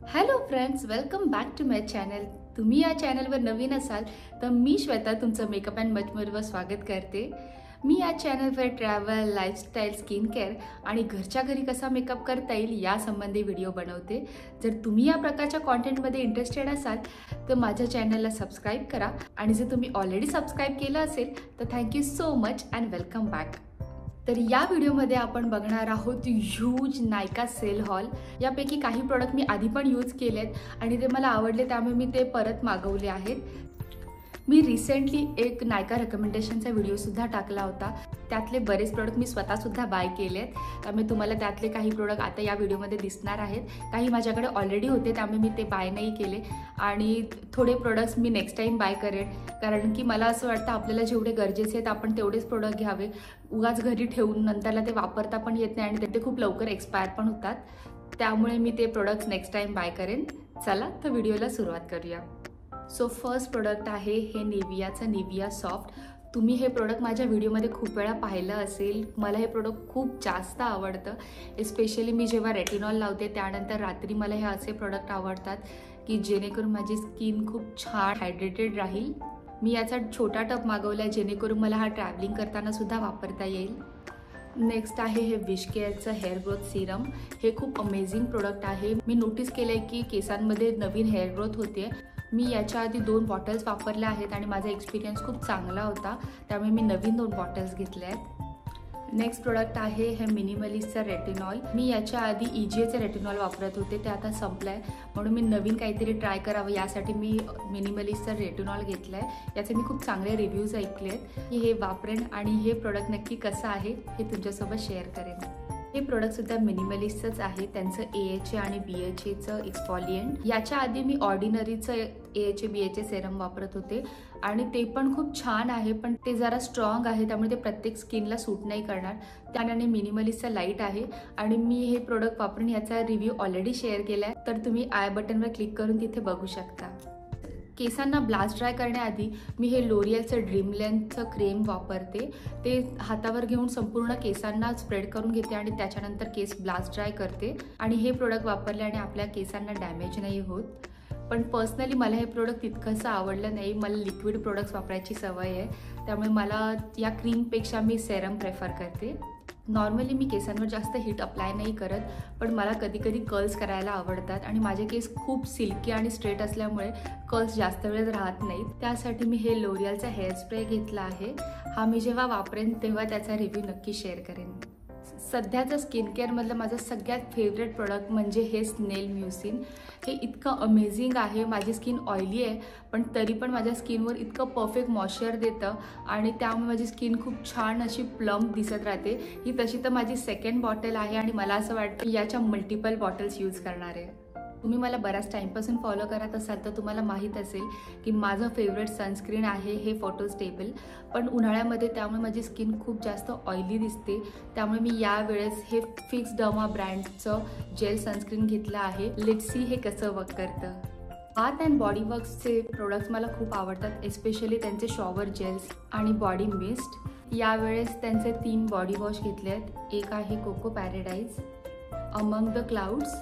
Hello friends, welcome back to my channel. तुम्ही या चॅनलवर नवीन असाल तर मी श्वेता तुमचं मेकअप अँड मच मोरवर स्वागत करते. मी या चॅनलवर ट्रॅव्हल, लाईफस्टाईल, स्किन केअर आणि घरच्या घरी कसा मेकअप करता येईल यासंबंधी व्हिडिओ बनवते. जर तुम्ही या प्रकारच्या कॉन्टेंटमध्ये इंटरेस्टेड असाल तर माझ्या चॅनलला सबस्क्राईब करा आणि जर तुम्ही ऑलरेडी सबस्क्राईब केलं असेल तर thank you so much and welcome back. तर या व्हिडिओमध्ये आपण बघणार आहोत ह्यूज नायका सेल हॉल. यापैकी काही प्रोडक्ट मी आधी पण यूज केलेत आणि ते मला आवडले, त्यामुळे मी ते परत मागवले आहेत. मी रिसेंटली एक नायका रेकमेंडेशनचा व्हिडिओसुद्धा टाकला होता. त्यातले बरेच प्रोडक्ट मी स्वतःसुद्धा बाय केलेत, त्यामुळे तुम्हाला त्यातले काही प्रोडक्ट आता या व्हिडिओमध्ये दिसणार आहेत. काही माझ्याकडे ऑलरेडी होते त्यामुळे मी ते बाय नाही केले आणि थोडे प्रोडक्ट्स मी नेक्स्ट टाईम बाय करेन, कारण की मला असं वाटतं आपल्याला जेवढे गरजेचे आहेत आपण तेवढेच प्रोडक्ट घ्यावे. उगाच घरी ठेवून नंतरला ते वापरता पण येत नाही आणि ते खूप लवकर एक्सपायर पण होतात. त्यामुळे मी ते प्रोडक्ट्स नेक्स्ट टाईम बाय करेन. चला तर व्हिडिओला सुरुवात करूया. सो फर्स्ट प्रोडक्ट आहे हे निव्हियाचं निव्हिया सॉफ्ट. तुम्ही हे प्रोडक्ट माझ्या व्हिडिओमध्ये खूप वेळा पाहिलं असेल. मला हे प्रोडक्ट खूप जास्त आवडतं. स्पेशली मी जेव्हा रेटिनॉल लावते त्यानंतर रात्री मला हे असे प्रोडक्ट आवडतात की जेणेकरून माझी स्किन खूप छान हायड्रेटेड राहील. मी याचा छोटा टब मागवला आहे जेणेकरून मला हा ट्रॅव्हलिंग करताना सुद्धा वापरता येईल. नेक्स्ट आहे हे विश केअरचं हेअर ग्रोथ सिरम. हे खूप अमेझिंग प्रोडक्ट आहे. मी नोटीस केलं आहे की केसांमध्ये नवीन हेअर ग्रोथ होते. मी याच्या आधी 2 बॉटल्स वापरल्या आहेत आणि माझा एक्सपिरियन्स खूप चांगला होता, त्यामुळे मी नवीन 2 बॉटल्स घेतल्या आहेत. नेक्स्ट प्रोडक्ट आहे हे मिनिमलिस्टचं रेटिनॉल. मी याच्या आधी EGAचं रेटिनॉल वापरत होते, ते आता संपलं आहे, म्हणून मी नवीन काहीतरी ट्राय करावं यासाठी मी मिनिमलिस्टचं रेटिनॉल घेतलं आहे. याचे मी खूप चांगले रिव्ह्यूज ऐकले आहेत. मी हे वापरेन आणि हे प्रोडक्ट नक्की कसं आहे हे तुमच्यासोबत शेअर करेन. हे प्रोडक्टसुद्धा मिनिमलिस्टच आहे. त्यांचं AHA आणि BHAचं एक्सफॉलियंट. याच्या आधी मी ऑर्डिनरीचं AHA BHA सेरम वापरत होते आणि ते पण खूप छान आहे, पण ते जरा स्ट्रॉंग आहे त्यामुळे ते प्रत्येक स्किनला सूट नाही करणार. त्याने मिनिमलिस्टचं लाईट आहे आणि मी हे प्रोडक्ट वापरून याचा रिव्ह्यू ऑलरेडी शेअर केला आहे, तर तुम्ही आय बटनवर क्लिक करून तिथे बघू शकता. केसांना ब्लास्ट ड्राय करण्याआधी मी हे लोरियलचं ड्रीम लेंथचं क्रीम वापरते. ते हातावर घेऊन संपूर्ण केसांना स्प्रेड करून घेते आणि त्याच्यानंतर केस ब्लास्ट ड्राय करते आणि हे प्रोडक्ट वापरल्याने आपल्या केसांना डॅमेज नाही होत. पण पर्सनली मला हे प्रोडक्ट तितकंसं आवडलं नाही. मला लिक्विड प्रोडक्ट्स वापरायची सवय आहे, त्यामुळे मला या क्रीमपेक्षा मी सेरम प्रेफर करते. नॉर्मली मी केसांवर जास्त हीट अप्लाय नाही करत, पण मला कधी कधी कर्ल्स करायला आवडतात आणि माझे केस खूप सिल्की आणि स्ट्रेट असल्यामुळे कर्ल्स जास्त वेळ राहत नाहीत. त्यासाठी मी हे लोरियलचा हेअर स्प्रे घेतला आहे. हा मी जेव्हा वापरेन तेव्हा त्याचा रिव्ह्यू नक्की शेअर करेन. सध्याचं स्किन केअरमधलं माझं सगळ्यात फेवरेट प्रोडक्ट म्हणजे हे स्नेल म्युसिन. हे इतकं अमेझिंग आहे. माझी स्किन ऑइली आहे पण तरी पण माझ्या स्किनवर इतकं परफेक्ट मॉइश्चर देतं आणि त्यामुळे माझी स्किन खूप छान अशी प्लम्प दिसत राहते. ही तशी तर माझी सेकंड बॉटल आहे आणि मला असं वाटतं की याच्या मल्टिपल बॉटल्स यूज करणार आहे. तुम्ही मला बऱ्याच टाईमपासून फॉलो करत असाल तर तुम्हाला माहीत असेल की माझं फेवरेट सनस्क्रीन आहे हे फोटो स्टेबल. पण उन्हाळ्यामध्ये त्यामुळे माझी स्किन खूप जास्त ऑइली दिसते, त्यामुळे मी यावेळेस हे फिक्स डर्मा ब्रँडचं जेल सनस्क्रीन घेतलं आहे. लेट्स सी हे कसं वर्क करतं. बाथ अँड बॉडी वर्क्सचे प्रोडक्ट्स मला खूप आवडतात, एस्पेशली त्यांचे शॉवर जेल्स आणि बॉडी मिस्ट. यावेळेस त्यांचे 3 बॉडी वॉश घेतले आहेत. एक आहे coco paradise, among the clouds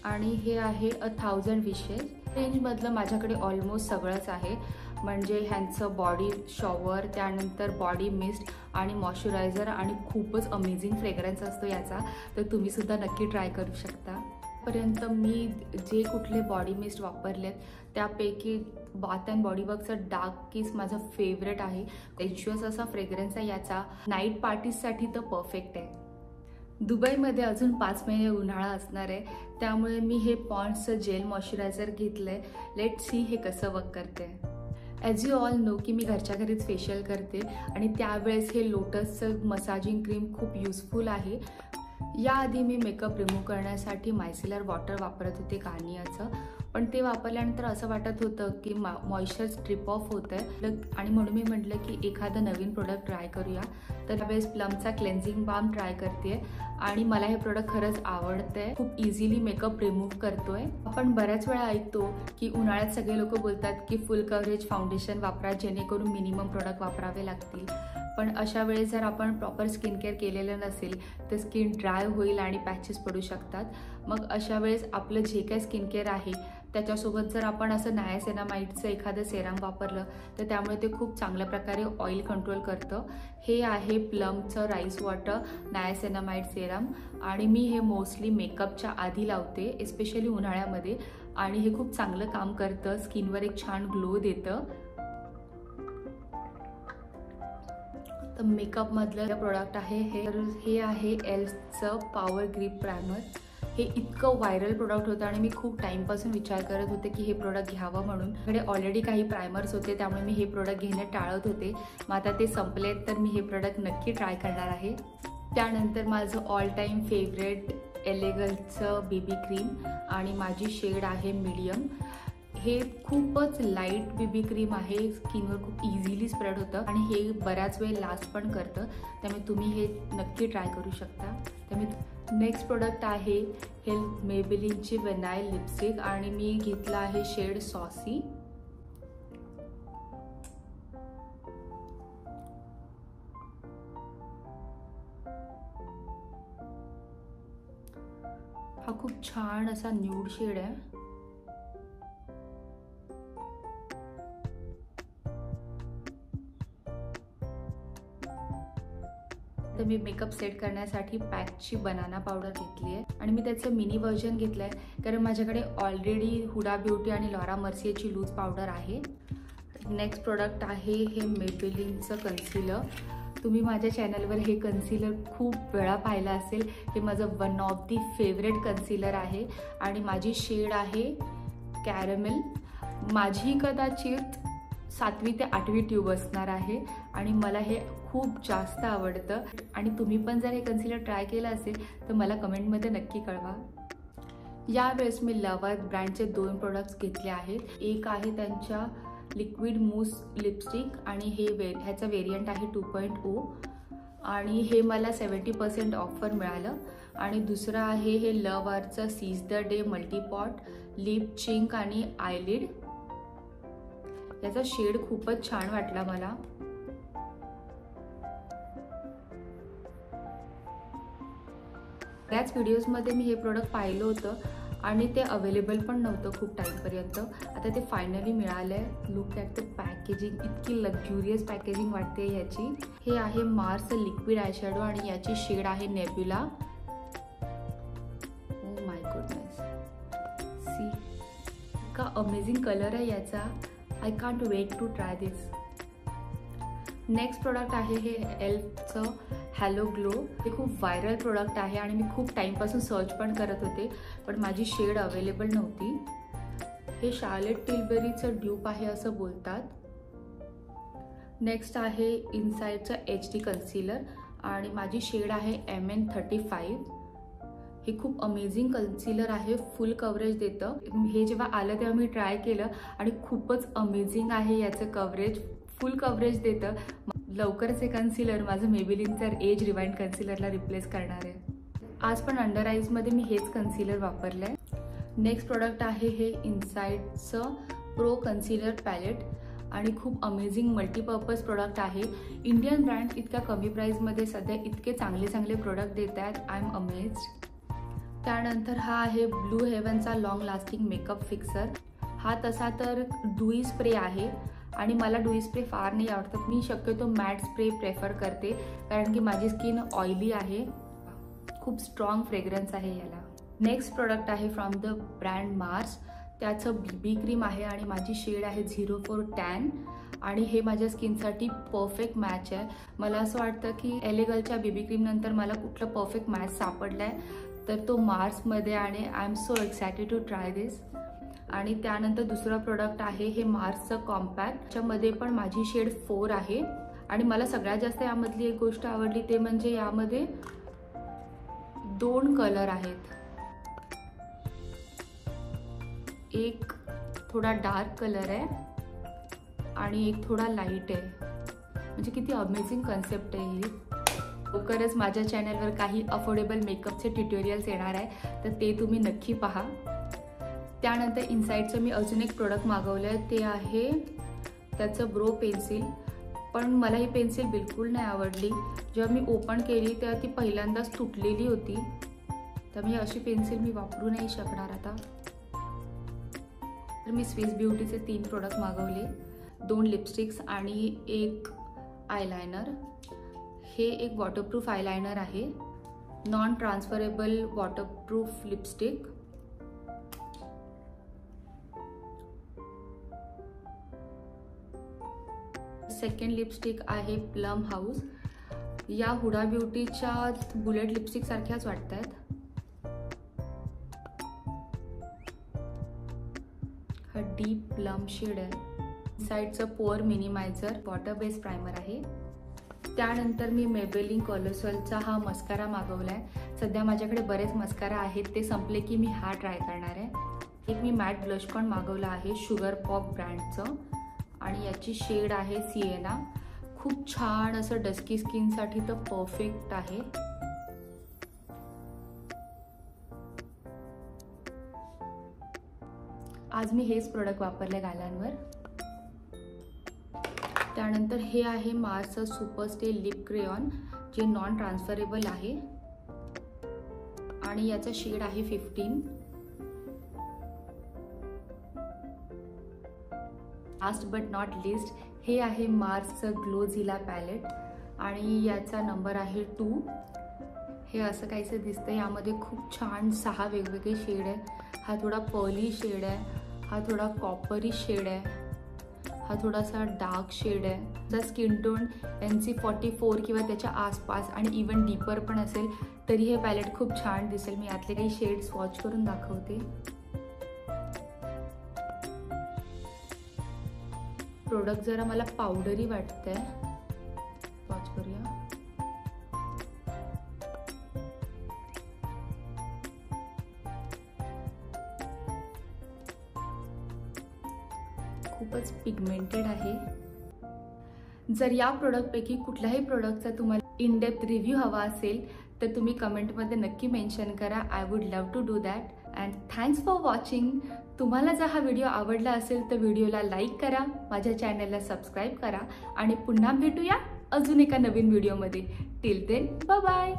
आणि हे आहे 1000 विशेस. रेंजमधलं माझ्याकडे ऑलमोस्ट सगळंच आहे, म्हणजे ह्यांचं बॉडी शॉवर, त्यानंतर बॉडी मिस्ट आणि मॉइश्चरायझर आणि खूपच अमेझिंग फ्रेग्रन्स असतो याचा, तर तुम्हीसुद्धा नक्की ट्राय करू शकता. पर्यंत मी जे कुठले बॉडी मिस्ट वापरलेत त्यापैकी बाथ अँड बॉडी वर्कचं डार्क किस माझं फेवरेट आहे. सेन्शुअस असा फ्रेग्रन्स आहे याचा. नाईट पार्टीजसाठी तर परफेक्ट आहे. दुबईमध्ये अजून 5 महिने उन्हाळा असणार आहे, त्यामुळे मी हे पॉन्ड्सचं जेल मॉइश्चरायझर घेतलं आहे. लेट सी हे कसं वर्क करते. ॲज यू ऑल नो की मी घरच्या घरीच फेशियल करते आणि त्यावेळेस हे लोटसचं मसाजिंग क्रीम खूप युजफुल आहे. याआधी मी मेकअप रिमूव्ह करण्यासाठी मायसिलर वॉटर वापरत होते गार्नियरचं, पण ते वापरल्यानंतर असं वाटत होतं की मॉइश्चर स्ट्रिप ऑफ होतं आहे आणि म्हणून मी म्हटलं की एखादं नवीन प्रोडक्ट ट्राय करूया. तर त्यावेळेस प्लमचा क्लेन्झिंग बाम ट्राय करते आणि मला हे प्रोडक्ट खरंच आवडतं आहे. खूप इझिली मेकअप रिमूव्ह करतो आहे. आपण बऱ्याच वेळा ऐकतो की उन्हाळ्यात सगळे लोक बोलतात की फुल कव्हरेज फाउंडेशन वापरा जेणेकरून मिनिमम प्रोडक्ट वापरावे लागतील, पण अशा वेळेस जर आपण प्रॉपर स्किन केअर केलेलं नसेल तर स्किन ड्राय होईल आणि पॅचेस पडू शकतात. मग अशा वेळेस आपलं जे काय स्किन केअर आहे त्याच्यासोबत जर आपण असं नायासिनामाइडचं एखादं सेरम वापरलं तर त्यामुळे ते खूप चांगल्या प्रकारे ऑइल कंट्रोल करतं. हे आहे प्लमचं राईस वॉटर नायासिनामाइड सेरम आणि मी हे मोस्टली मेकअपच्या आधी लावते, एस्पेशली उन्हाळ्यामध्ये, आणि हे खूप चांगलं काम करतं, स्किनवर एक छान ग्लो देतं. तर मेकअपमधलं प्रोडक्ट आहे हे आहे एल्फचं पॉवर ग्रिप प्रायमर. हे इतकं व्हायरल प्रोडक्ट होतं आणि मी खूप टाईमपासून विचार करत होते की हे प्रोडक्ट घ्यावं म्हणून. माझ्याकडे ऑलरेडी काही प्रायमर्स होते त्यामुळे मी हे प्रोडक्ट घेणं टाळत होते. मग आता ते संपलेत तर मी हे प्रोडक्ट नक्की ट्राय करणार आहे. त्यानंतर माझं ऑल टाईम फेवरेट एलेगलचं बेबी क्रीम आणि माझी शेड आहे मीडियम. हे खूपच लाईट बेबी क्रीम आहे, स्किनवर खूप इझिली स्प्रेड होतं आणि हे बऱ्याच वेळ लास्ट पण करतं, त्यामुळे तुम्ही हे नक्की ट्राय करू शकता. त्यामुळे नेक्स्ट प्रोडक्ट आहे हे मेबेलिनची व्हेनाइल लिपस्टिक आणि मी घेतला आहे शेड सॉसी. हा खूप छान असा न्यूड शेड आहे. तर मी मेकअप सेट करण्यासाठी पॅकची बनाना पावडर घेतली आहे आणि मी त्याचं मिनी व्हर्जन घेतलं आहे कारण माझ्याकडे ऑलरेडी हुडा ब्युटी आणि लॉरा मर्सियाची लूज पावडर आहे. नेक्स्ट प्रोडक्ट आहे हे मेबेलिनचं कन्सिलर. तुम्ही माझ्या चॅनलवर हे कन्सिलर खूप वेळा पाहिलं असेल. हे माझं one of the favourite concealer आहे आणि माझी शेड आहे कॅरमेल. माझी कदाचित 7वी ते 8वी ट्यूब असणार आहे आणि मला हे खूप जास्त आवडतं आणि तुम्ही पण जर हे कन्सिलर ट्राय केलं असेल तर मला कमेंटमध्ये नक्की कळवा. यावेळेस मी लवर ब्रँडचे 2 प्रोडक्ट्स घेतले आहेत. एक आहे त्यांच्या लिक्विड मूस लिपस्टिक आणि ह्याचा व्हेरियंट आहे 2.0 आणि हे मला 70% ऑफर मिळालं. आणि दुसरं आहे हे लवरचं seize the day multipot lip chink आणि आयलिड. याचा शेड खूपच छान वाटला मला. बऱ्याच व्हिडिओजमध्ये मी हे प्रोडक्ट पाहिलं होतं आणि ते अवेलेबल पण नव्हतं खूप टाईमपर्यंत. आता ते फायनली मिळालं आहे. लुक ॲट द पॅकेजिंग, इतकी लक्झुरियस पॅकेजिंग वाटते याची. हे आहे मार्सचं लिक्विड आयशॅडो आणि याची शेड आहे nebula. Oh my goodness, see इतका अमेझिंग कलर आहे याचा. I can't wait to try this. Next product आहे हे एल्फचं हॅलो ग्लो. हे खूप व्हायरल प्रोडक्ट आहे आणि मी खूप टाईमपासून सर्च पण करत होते पण माझी शेड अवेलेबल नव्हती. हे शार्लेट टिलबेरीचं ड्यूप आहे असं बोलतात. नेक्स्ट आहे इनसाइडचं HD कन्सिलर आणि माझी शेड आहे MN35. हे खूप अमेझिंग कन्सिलर आहे, फुल कव्हरेज देतं. हे जेव्हा आलं तेव्हा मी ट्राय केलं आणि खूपच अमेझिंग आहे याचं कव्हरेज, फुल कव्हरेज देतं. लवकरच हे कन्सिलर माझं मेबेलिनचं एज रिवाइंड कन्सिलरला रिप्लेस करणार आहे. आज पण अंडर आईजमध्ये मी हेच कन्सिलर वापरलं आहे. नेक्स्ट प्रोडक्ट आहे हे इनसाइडचं प्रो कन्सिलर पॅलेट आणि खूप अमेझिंग मल्टीपर्पज प्रोडक्ट आहे. इंडियन ब्रँड इतक्या कमी प्राईजमध्ये सध्या इतके चांगले चांगले प्रोडक्ट देत आहेत. I am amazed. त्यानंतर हा आहे ब्लू हेवनचा लॉंग लास्टिंग मेकअप फिक्सर. हा तसा तर डुई स्प्रे आहे आणि मला डुई स्प्रे फार नाही आवडतं. मी शक्यतो मॅट स्प्रे प्रेफर करते कारण की माझी स्किन ऑइली आहे. खूप स्ट्रॉंग फ्रेग्रन्स आहे याला. नेक्स्ट प्रोडक्ट आहे फ्रॉम द ब्रँड मार्स. त्याचं BB क्रीम आहे आणि माझी शेड आहे 04 टॅन आणि हे माझ्या स्किनसाठी परफेक्ट मॅच आहे. मला असं वाटतं की एलेगलच्या BB क्रीम नंतर मला कुठलं परफेक्ट मॅच सापडला आहे तर तो मार्समध्ये आणि I am so excited to try this. आणि त्यानंतर दुसरा प्रोडक्ट आहे हे मार्सचं कॉम्पॅक्ट. त्याच्यामध्ये पण माझी शेड 4 आहे आणि मला सगळ्यात जास्त यामधली एक गोष्ट आवडली ते म्हणजे यामध्ये 2 कलर आहेत. एक थोडा डार्क कलर आहे आणि एक थोडा लाईट आहे. म्हणजे किती अमेझिंग कन्सेप्ट आहे ही. लवकरच माझ्या चॅनलवर काही अफोर्डेबल मेकअपचे ट्युटोरियल्स येणार आहे तर ते तुम्ही नक्की पहा. त्यानंतर इनसाइडचं मी अजून एक प्रोडक्ट मागवलं आहे ते आहे त्याचं ब्रो पेन्सिल. पण मला ही पेन्सिल बिलकुल नाही आवडली. जेव्हा मी ओपन केली तेव्हा ती पहिल्यांदाच तुटलेली होती तर मी अशी पेन्सिल मी वापरू नाही शकणार आता. तर मी स्विस ब्युटीचे 3 प्रोडक्ट मागवले, 2 लिपस्टिक्स आणि 1 आयलायनर. हे एक वॉटरप्रूफ आयलायनर आहे, non transferable waterproof lipstick. Second lipstick आहे प्लम हाऊस. या हुडा ब्युटीच्या बुलेट लिपस्टिक सारख्याच वाटतात. हा डीप प्लम शेड आहे. साइडचं pour minimiser water based primer आहे. त्यानंतर मी मेबेलिन कोलोसलचा हा मस्कारा मागवलाय. सध्या माझ्याकडे बरेच मस्कारा आहेत, ते संपले की मी हा ट्राय करणार आहे. एक मी मॅट ब्लश पण मागवला आहे शुगर पॉप ब्रँडचं आणि याची शेड आहे सिएना. खूप छान असं डस्की स्किनसाठी तर परफेक्ट आहे. आज मी हेच प्रोडक्ट वापरले गालांवर. त्यानंतर हे आहे मार्सचं सुपर स्टे लिप क्रेयॉन, जे नॉन ट्रान्सफरेबल आहे आणि याचा शेड आहे 15. लास्ट बट नॉट लिस्ट, हे आहे मार्सचं ग्लोझिला पॅलेट आणि याचा नंबर आहे 2. हे असं काहीसं दिसतं. यामध्ये खूप छान 6 वेगवेगळे शेड आहे. हा थोडा पर्ली शेड आहे, हा थोडा कॉपरी शेड आहे, हा थोडासा डार्क शेड आहे. जर स्किन टोन NC44 किंवा त्याच्या आसपास आणि इवन डीपर पण असेल तरी हे पॅलेट खूप छान दिसेल. मी यातले काही शेड स्वॉच करून दाखवते. प्रोडक्ट जरा मला पावडरी वाटतंय, स्वॉच करूया. खूपच पिगमेंटेड आहे. जर या प्रोडक्टपैकी कुठल्याही प्रोडक्टचा तुम्हाला इन डेप्थ रिव्ह्यू हवा असेल तर तुम्ही कमेंटमध्ये नक्की मेन्शन करा. I would love to do that. And thanks for watching. तुम्हाला जर हा व्हिडिओ आवडला असेल तर व्हिडिओला लाईक करा, माझ्या चॅनलला सबस्क्राईब करा आणि पुन्हा भेटूया अजून एका नवीन व्हिडिओमध्ये. Till then bye bye.